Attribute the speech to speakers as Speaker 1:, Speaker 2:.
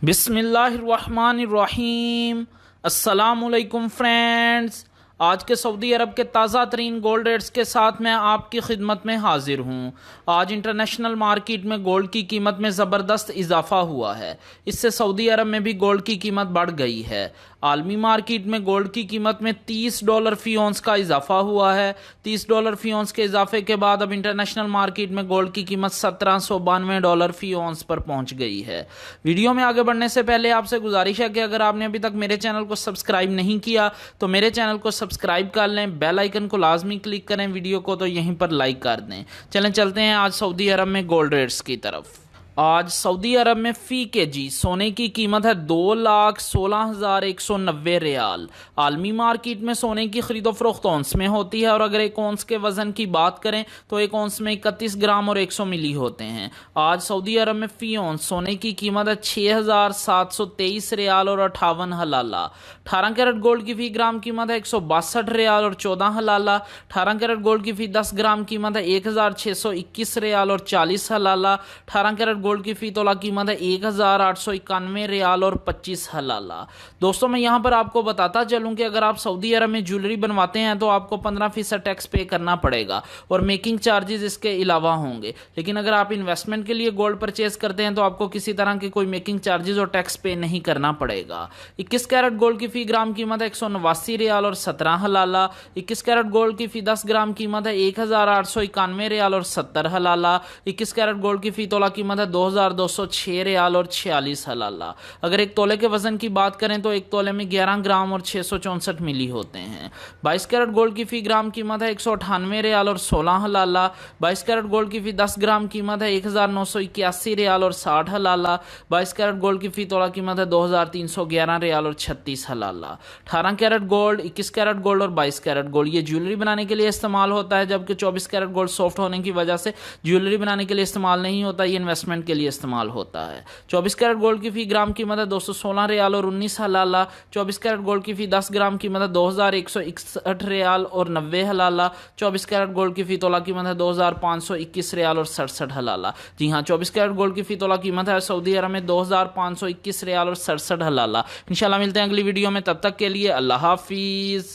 Speaker 1: बिस्मिल्लाहिर्रहमानिर्रहीम। अस्सलामुअलैकुम फ्रेंड्स, आज के सऊदी अरब के ताज़ा तरीन गोल्ड रेट्स के साथ मैं आपकी खिदमत में हाजिर हूँ। आज इंटरनेशनल मार्केट में गोल्ड की कीमत में ज़बरदस्त इजाफा हुआ है। इससे सऊदी अरब में भी गोल्ड की कीमत बढ़ गई है। आलमी मार्केट में गोल्ड की कीमत में $30 फी औंस का इजाफा हुआ है। $30 फी औंस के इजाफे के बाद अब इंटरनेशनल मार्केट में गोल्ड की कीमत $1792 फी औंस पर पहुंच गई है। वीडियो में आगे बढ़ने से पहले आपसे गुजारिश है कि अगर आपने अभी तक मेरे चैनल को सब्सक्राइब नहीं किया तो मेरे चैनल को सब्सक्राइब कर लें, बेल आइकन को लाजमी क्लिक करें, वीडियो को तो यहीं पर लाइक कर दें। चलें चलते हैं आज सऊदी अरब में गोल्ड रेट्स की तरफ। आज सऊदी अरब में फ़ी केजी सोने की कीमत है 2,16,190 रियाल। आलमी मार्केट में सोने की खरीदो फरोख्त औंस में होती है और अगर एक औंस के वज़न की बात करें तो एक औंस में 31 ग्राम और 100 मिली होते हैं। आज सऊदी अरब में फ़ी औंस सोने की कीमत है 6,723 रियाल और 58 हलाला। 18 कैरेट गोल्ड की फ़ी ग्राम कीमत है 162 रियाल और 14 हलाला। 18 कैरेट गोल्ड की फ़ी 10 ग्राम कीमत है 1,621 रियाल और 40 हलाला। 18 कैरेट गोल्ड की फी तोला कीमत है 1,891 रियाल और 25 हलाला। दोस्तों, मैं यहां पर आपको बताता चलूं कि अगर आप सऊदी अरब में ज्वेलरी बनवाते हैं तो आपको 15% टैक्स पे करना पड़ेगा और मेकिंग चार्जेस इसके अलावा होंगे। लेकिन अगर आप इन्वेस्टमेंट के लिए गोल्ड परचेज करते हैं तो आपको किसी तरह के कोई मेकिंग चार्जेस और टैक्स पे नहीं करना पड़ेगा। 21 कैरेट गोल्ड की फी ग्राम कीमत है 189 रियाल और 17 हलाला। 21 कैरेट गोल्ड की फी 10 ग्राम कीमत है 1,891 रियाल और 70 हलाला। 21 कैरेट गोल्ड की फी तोला कीमत है 2,206 रियाल और 46 हलाला। अगर एक तोले के वजन की बात करें तो एक तोले में 11 ग्राम और 664 मिली होते हैं। 22 कैरेट गोल्ड की फी ग्राम कीमत है 198 रियाल और 16 हलाला। 22 कैरेट गोल्ड की फी 10 ग्राम कीमत है 1,981 रियाल और 60 हलाला। 22 कैरेट गोल्ड की फी तोला कीमत है 2,311 रियाल और 36 हलाला। 18 कैरेट गोल्ड, 21 कैरेट गोल्ड और 22 कैरेट गोल्ड ये ज्वेलरी बनाने के लिए इस्तेमाल होता है, जबकि 24 कैरेट गोल्ड सॉफ्ट होने की वजह से ज्वेलरी बनाने के लिए इस्तेमाल नहीं होता, ये इन्वेस्टमेंट के लिए इस्तेमाल होता है। 24 कैरेट गोल्ड की फी ग्राम कीमत है 216 रियाल और 19 हलाला। 24 कैरेट गोल्ड की फी 10 ग्राम कीमत है 2,161 रियाल और 90 हलाला। 24 कैरेट गोल्ड की फी तोला कीमत है 2,521 रियाल और 67 हलाला। जी हाँ, 24 कैरेट गोल्ड की फी तोला कीमत है सऊदी अरब में 2,521 रियाल और 67 हलाला। इंशाल्लाह मिलते हैं अगली वीडियो में, तब तक के लिए अल्लाह हाफिज।